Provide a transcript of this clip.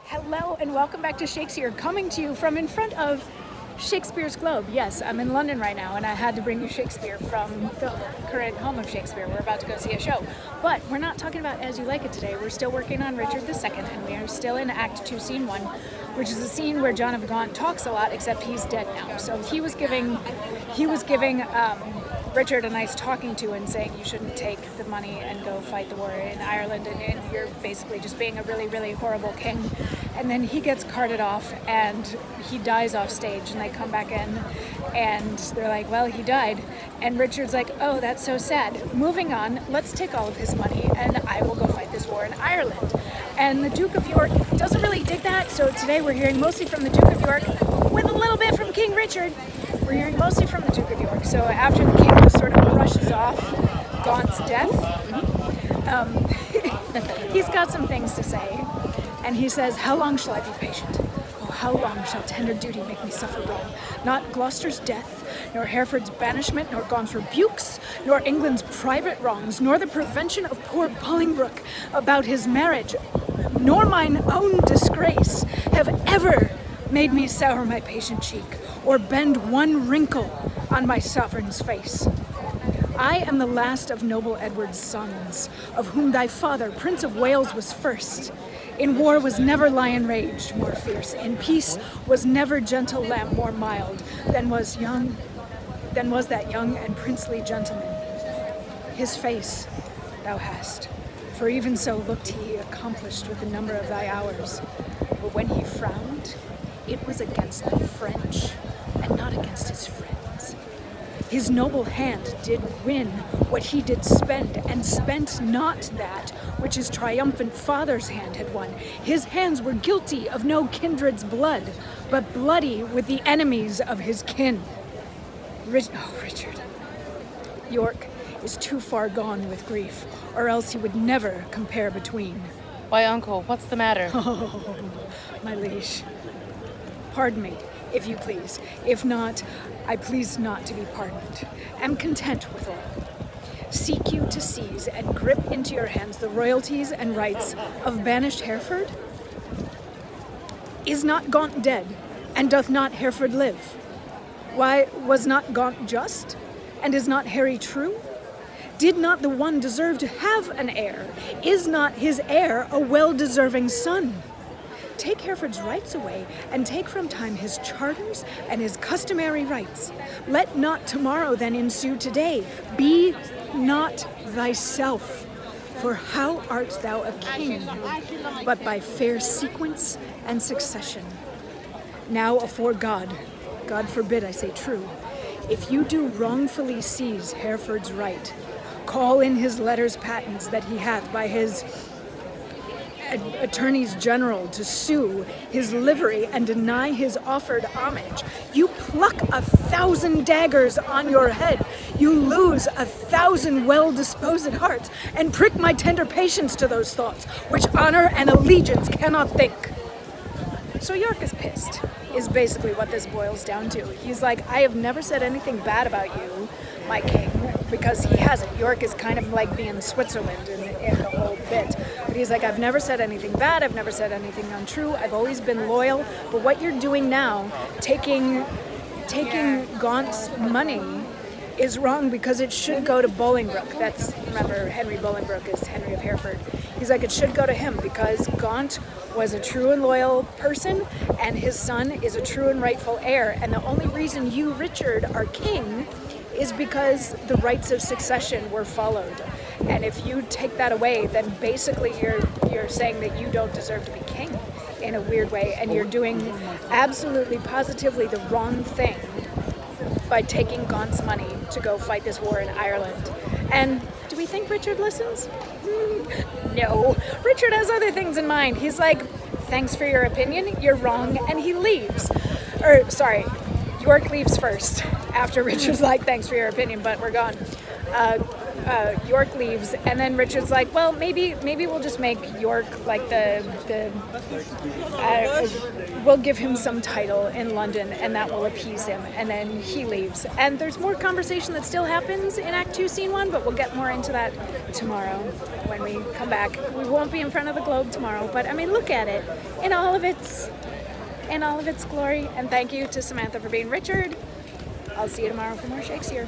Hello and welcome back to Shakesyear, coming to you from in front of Shakespeare's Globe. Yes, I'm in London right now and I had to bring you Shakespeare from the current home of Shakespeare. We're about to go see a show. But we're not talking about As You Like It today. We're still working on Richard II and we are still in Act 2, Scene 1, which is a scene where John of Gaunt talks a lot, except he's dead now. So he was giving Richard a nice talking to and saying you shouldn't take the money and go fight the war in Ireland and you're basically just being a really, really horrible king. And then he gets carted off and he dies off stage and they come back in and they're like, well, he died. And Richard's like, oh, that's so sad. Moving on, let's take all of his money and I will go fight this war in Ireland. And the Duke of York doesn't really dig that, so today we're hearing mostly from the Duke of York with a little bit from King Richard. We're hearing mostly from the Duke of York. So after the king just sort of brushes off Gaunt's death, he's got some things to say. And he says, how long shall I be patient? Oh, how long shall tender duty make me suffer wrong? Not Gloucester's death, nor Hereford's banishment, nor Gaunt's rebukes, nor England's private wrongs, nor the prevention of poor Bolingbroke about his marriage, nor mine own disgrace have ever made me sour my patient cheek, or bend one wrinkle on my sovereign's face. I am the last of noble Edward's sons, of whom thy father, Prince of Wales, was first. In war was never lion raged more fierce, in peace was never gentle lamb more mild than was that young and princely gentleman. His face thou hast, for even so looked he accomplished with the number of thy hours. But when he frowned, it was against the French, and not against his friends. His noble hand did win what he did spend, and spent not that which his triumphant father's hand had won. His hands were guilty of no kindred's blood, but bloody with the enemies of his kin. Richard, York is too far gone with grief, or else he would never compare between. Why, uncle, what's the matter? Oh, my liege. Pardon me, if you please. If not, I please not to be pardoned. Am content with all. Seek you to seize and grip into your hands the royalties and rights of banished Hereford? Is not Gaunt dead, and doth not Hereford live? Why, was not Gaunt just, and is not Harry true? Did not the one deserve to have an heir? Is not his heir a well-deserving son? Take Hereford's rights away, and take from time his charters and his customary rights. Let not tomorrow then ensue today. Be not thyself, for how art thou a king, but by fair sequence and succession? Now afore God forbid I say true, if you do wrongfully seize Hereford's right, call in his letters patents that he hath by his attorneys general to sue his livery and deny his offered homage. You pluck 1,000 daggers on your head. You lose 1,000 well-disposed hearts and prick my tender patience to those thoughts which honor and allegiance cannot think. So York is pissed, is basically what this boils down to. He's like, I have never said anything bad about you, my king, because he hasn't. York is kind of like being Switzerland in the whole bit. But he's like, I've never said anything bad, I've never said anything untrue, I've always been loyal, but what you're doing now, taking Gaunt's money, is wrong because it should go to Bolingbroke. That's, remember, Henry Bolingbroke is Henry of Hereford. He's like, it should go to him because Gaunt was a true and loyal person and his son is a true and rightful heir. And the only reason you, Richard, are king is because the rights of succession were followed. And if you take that away, then basically you're saying that you don't deserve to be king in a weird way. And you're doing absolutely, positively the wrong thing by taking Gaunt's money to go fight this war in Ireland. And do we think Richard listens? No. Richard has other things in mind. He's like, thanks for your opinion, you're wrong, and he leaves. York leaves first, after Richard's like, thanks for your opinion, but we're gone. York leaves, and then Richard's like, well, maybe we'll just make York like we'll give him some title in London, and that will appease him. And then he leaves, and there's more conversation that still happens in Act 2, Scene 1, but we'll get more into that tomorrow when we come back. We won't be in front of the Globe tomorrow, but I mean, look at it in all of its glory. And thank you to Samantha for being Richard. I'll see you tomorrow for more Shakesyear.